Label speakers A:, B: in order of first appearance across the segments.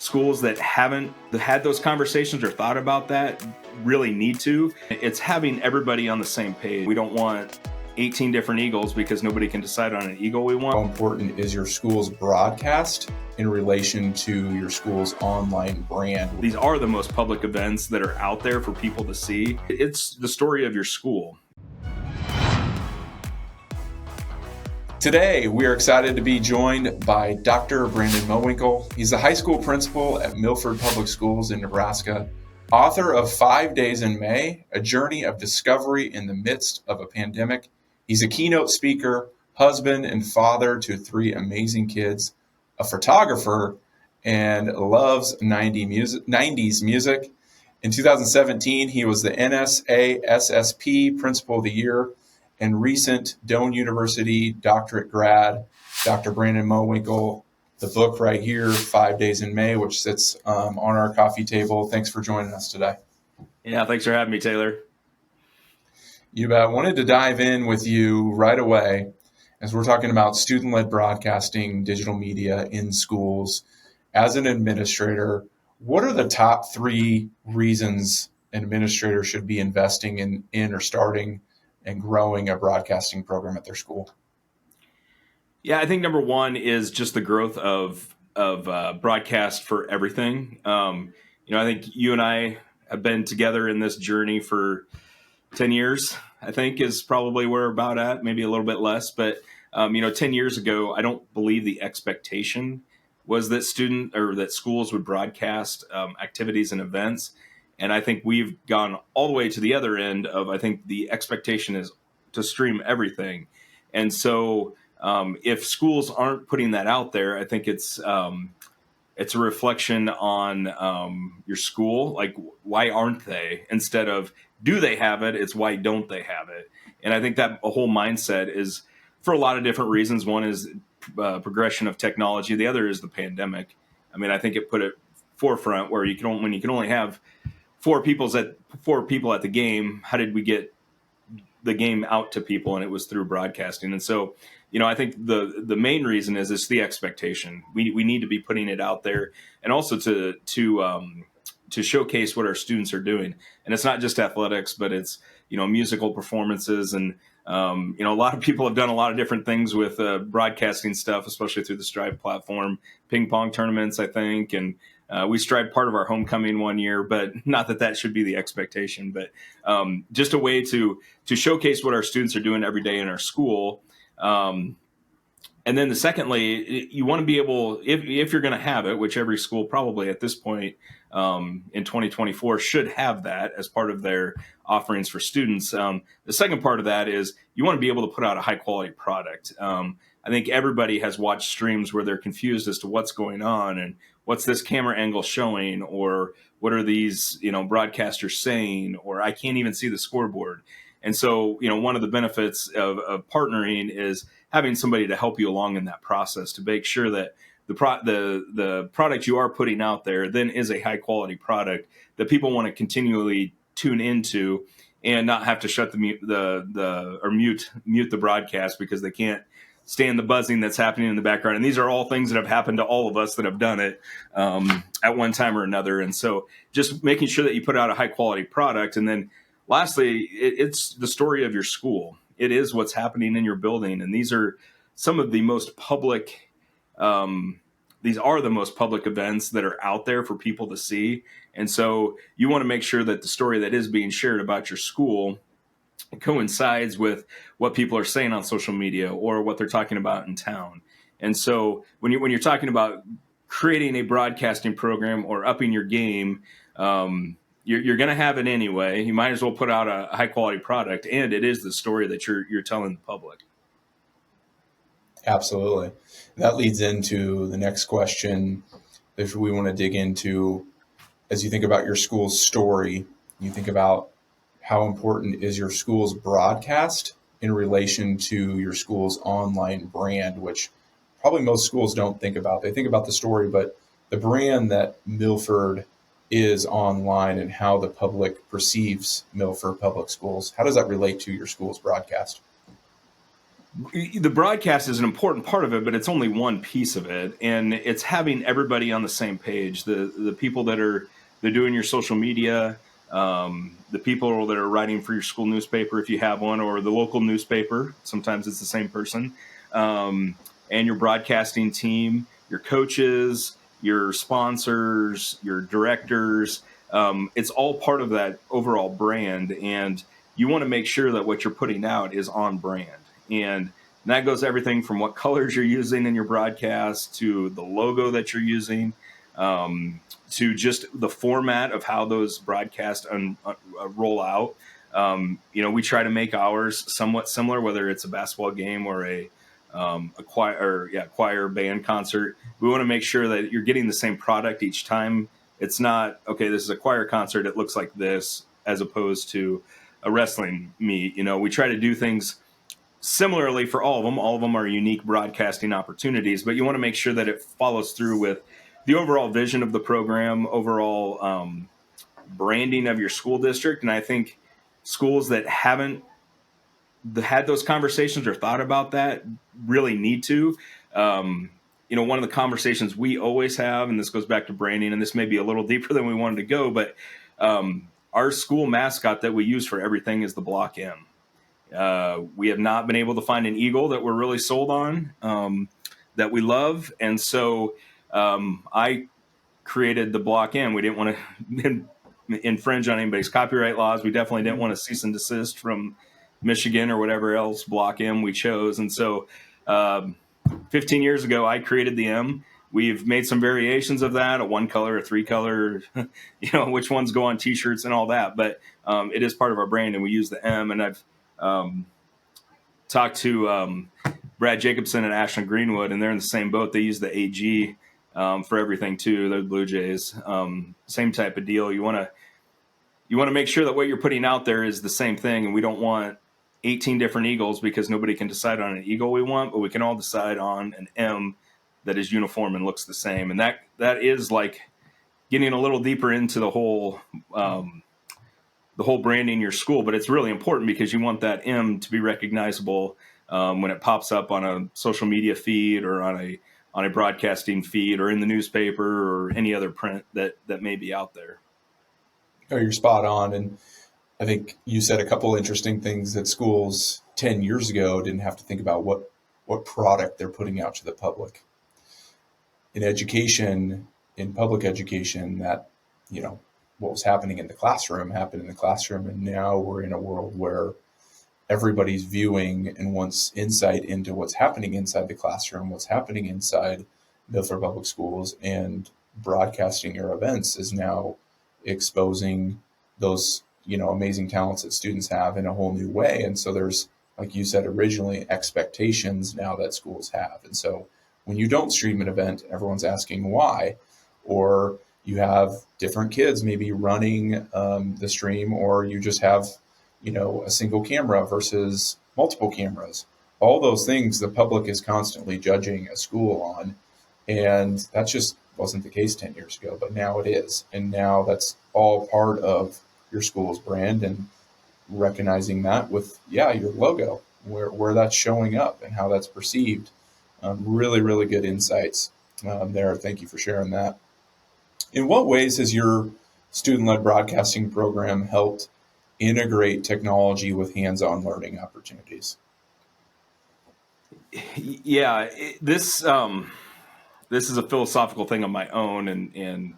A: Schools that haven't had those conversations or thought about that really need to. It's having everybody on the same page. We don't want 18 different Eagles because nobody can decide on an Eagle we want.
B: How important is your school's broadcast in relation to your school's online brand?
A: These are the most public events that are out there for people to see. It's the story of your school.
B: Today, we are excited to be joined by Dr. Brandon Mowinkel. He's the high school principal at Milford Public Schools in Nebraska, author of 5 Days in May, A Journey of Discovery in the Midst of a Pandemic. He's a keynote speaker, husband and father to 3 amazing kids, a photographer, and loves 90s music. In 2017, he was the NSASSP Principal of the Year and recent Doane University doctorate grad. Dr. Brandon Mowinkel, the book right here, 5 Days in May, which sits on our coffee table. Thanks for joining us today.
A: Yeah, thanks for having me, Taylor.
B: You bet. I wanted to dive in with you right away as we're talking about student-led broadcasting, digital media in schools. As an administrator, what are the top 3 reasons an administrator should be investing in or starting and growing a broadcasting program at their school?
A: Yeah, I think number one is just the growth of broadcast for everything. I think you and I have been together in this journey for 10 years, I think is probably where we're about at, maybe a little bit less. But, 10 years ago, I don't believe the expectation was that schools would broadcast activities and events. And I think we've gone all the way to the other end of, I think the expectation is to stream everything. And so if schools aren't putting that out there, I think it's a reflection on your school. Like, why aren't they? Instead of, do they have it? It's why don't they have it? And I think that a whole mindset is for a lot of different reasons. One is progression of technology. The other is the pandemic. I mean, I think it put it forefront where when you can only have 4 people at the game, how did we get the game out to people? And it was through broadcasting. And so, I think the main reason is it's the expectation. We need to be putting it out there, and also to showcase what our students are doing. And it's not just athletics, but it's, musical performances. And, a lot of people have done a lot of different things with broadcasting stuff, especially through the Striv platform, ping pong tournaments, I think. And we Striv part of our homecoming one year, but not that should be the expectation, but just a way to showcase what our students are doing every day in our school. And then secondly, you want to be able, if you're going to have it, which every school probably at this point in 2024 should have that as part of their offerings for students. The second part of that is you want to be able to put out a high quality product. I think everybody has watched streams where they're confused as to what's going on and what's this camera angle showing, or what are these, broadcasters saying, or I can't even see the scoreboard. And so, one of the benefits of partnering is having somebody to help you along in that process to make sure that the product you are putting out there then is a high quality product that people want to continually tune into and not have to shut mute the broadcast because they can't stand the buzzing that's happening in the background. And these are all things that have happened to all of us that have done it at one time or another. And so just making sure that you put out a high quality product. And then lastly, it's the story of your school. It is what's happening in your building. And these are some of the most public, these are the most public events that are out there for people to see. And so you want to make sure that the story that is being shared about your school coincides with what people are saying on social media or what they're talking about in town. And so when you're talking about creating a broadcasting program or upping your game, you're going to have it anyway. You might as well put out a high quality product, and it is the story that you're telling the public.
B: Absolutely. That leads into the next question that we want to dig into. As you think about your school's story, you think about how important is your school's broadcast in relation to your school's online brand, which probably most schools don't think about. They think about the story, but the brand that Milford is online and how the public perceives Milford Public Schools, how does that relate to your school's broadcast?
A: The broadcast is an important part of it, but it's only one piece of it, and it's having everybody on the same page. The people that are they're doing your social media, the people that are writing for your school newspaper if you have one, or the local newspaper. Sometimes it's the same person, and your broadcasting team, your coaches, your sponsors, your directors. It's all part of that overall brand, and you want to make sure that what you're putting out is on brand. And that goes everything from what colors you're using in your broadcast to the logo that you're using, to just the format of how those broadcasts roll out. We try to make ours somewhat similar, whether it's a basketball game or a choir band concert. We want to make sure that you're getting the same product each time. It's not, okay, this is a choir concert, it looks like this, as opposed to a wrestling meet. We try to do things similarly for all of them. All of them are unique broadcasting opportunities, but you want to make sure that it follows through with the overall vision of the program, overall branding of your school district. And I think schools that haven't had those conversations or thought about that really need to. One of the conversations we always have, and this goes back to branding, and this may be a little deeper than we wanted to go, but our school mascot that we use for everything is the Block M. We have not been able to find an eagle that we're really sold on, that we love. And so I created the Block M. We didn't want to infringe on anybody's copyright laws. We definitely didn't want to cease and desist from Michigan or whatever else Block M we chose. And so 15 years ago, I created the M. We've made some variations of that, a one color, a three color, which ones go on T-shirts and all that. But it is part of our brand, and we use the M. And I've talked to Brad Jacobson and Ashland Greenwood, and they're in the same boat. They use the AG for everything too. They're the Blue Jays, same type of deal. You want to make sure that what you're putting out there is the same thing, and we don't want 18 different eagles because nobody can decide on an eagle we want, but we can all decide on an M that is uniform and looks the same. And that is like getting a little deeper into the whole branding in your school, but it's really important because you want that M to be recognizable when it pops up on a social media feed or on a broadcasting feed or in the newspaper or any other print that may be out there.
B: Oh, you're spot on. And I think you said a couple interesting things that schools 10 years ago didn't have to think about what product they're putting out to the public. In education, in public education, that, what was happening in the classroom happened in the classroom. And now we're in a world where everybody's viewing and wants insight into what's happening inside the classroom, what's happening inside Milford Public Schools, and broadcasting your events is now exposing those, amazing talents that students have in a whole new way. And so there's, like you said originally, expectations now that schools have. And so when you don't stream an event, everyone's asking why, or you have different kids maybe running the stream, or you just have, a single camera versus multiple cameras. All those things the public is constantly judging a school on. And that just wasn't the case 10 years ago, but now it is. And now that's all part of your school's brand, and recognizing that with, your logo, where that's showing up and how that's perceived. Really, really good insights there. Thank you for sharing that. In what ways has your student-led broadcasting program helped integrate technology with hands-on learning opportunities?
A: Yeah, this is a philosophical thing of my own, and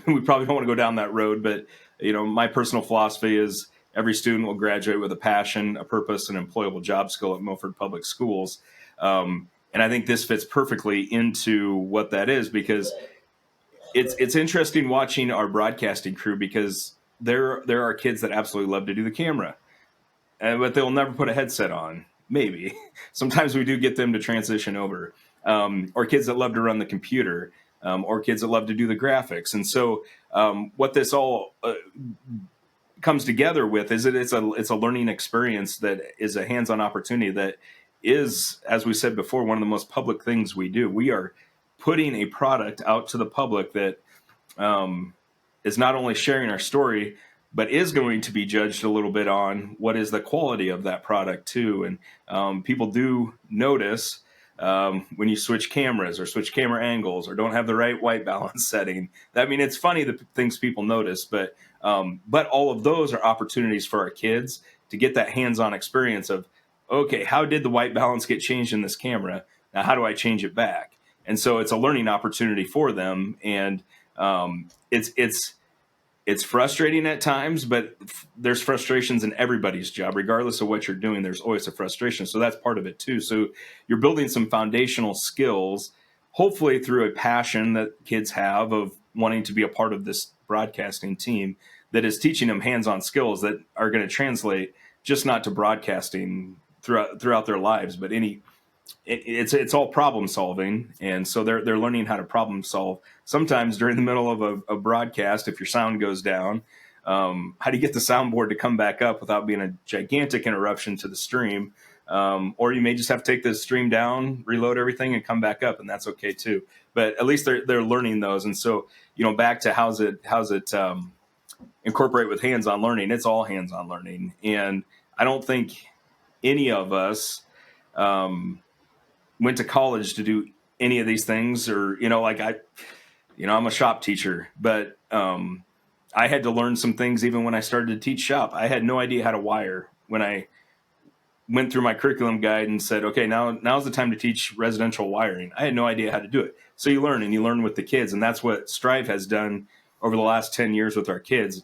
A: we probably don't want to go down that road, but my personal philosophy is every student will graduate with a passion, a purpose, and employable job skill at Milford Public Schools. And I think this fits perfectly into what that is, because it's interesting watching our broadcasting crew, because there are kids that absolutely love to do the camera, but they'll never put a headset on. Maybe sometimes we do get them to transition over, or kids that love to run the computer, or kids that love to do the graphics. And so what this all comes together with is it's a learning experience that is a hands-on opportunity that is, as we said before, one of the most public things we do. We are putting a product out to the public that is not only sharing our story, but is going to be judged a little bit on what is the quality of that product too. And people do notice when you switch cameras or switch camera angles or don't have the right white balance setting. I mean, it's funny the things people notice, but all of those are opportunities for our kids to get that hands-on experience of, okay, how did the white balance get changed in this camera? Now, how do I change it back? And so it's a learning opportunity for them. And it's frustrating at times, but there's frustrations in everybody's job, regardless of what you're doing. There's always a frustration. So that's part of it too. So you're building some foundational skills, hopefully through a passion that kids have of wanting to be a part of this broadcasting team that is teaching them hands-on skills that are going to translate just not to broadcasting throughout their lives, but it's all problem solving, and so they're learning how to problem solve. Sometimes during the middle of a broadcast, if your sound goes down, how do you get the soundboard to come back up without being a gigantic interruption to the stream? Or you may just have to take the stream down, reload everything, and come back up, and that's okay too. But at least they're learning those, and so back to how's it incorporate with hands-on learning. It's all hands-on learning, and I don't think any of us went to college to do any of these things, or I'm a shop teacher, but I had to learn some things even when I started to teach shop. I had no idea how to wire when I went through my curriculum guide and said, okay, now's the time to teach residential wiring. I had no idea how to do it. So you learn with the kids, and that's what Striv has done over the last 10 years with our kids.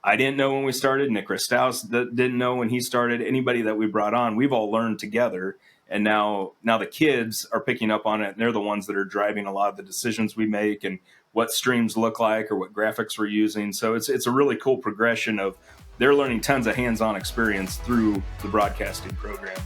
A: I didn't know when we started. Nick Ristaus didn't know when he started. Anybody that we brought on, we've all learned together. And now the kids are picking up on it, and they're the ones that are driving a lot of the decisions we make and what streams look like or what graphics we're using. So it's a really cool progression of they're learning tons of hands-on experience through the broadcasting program.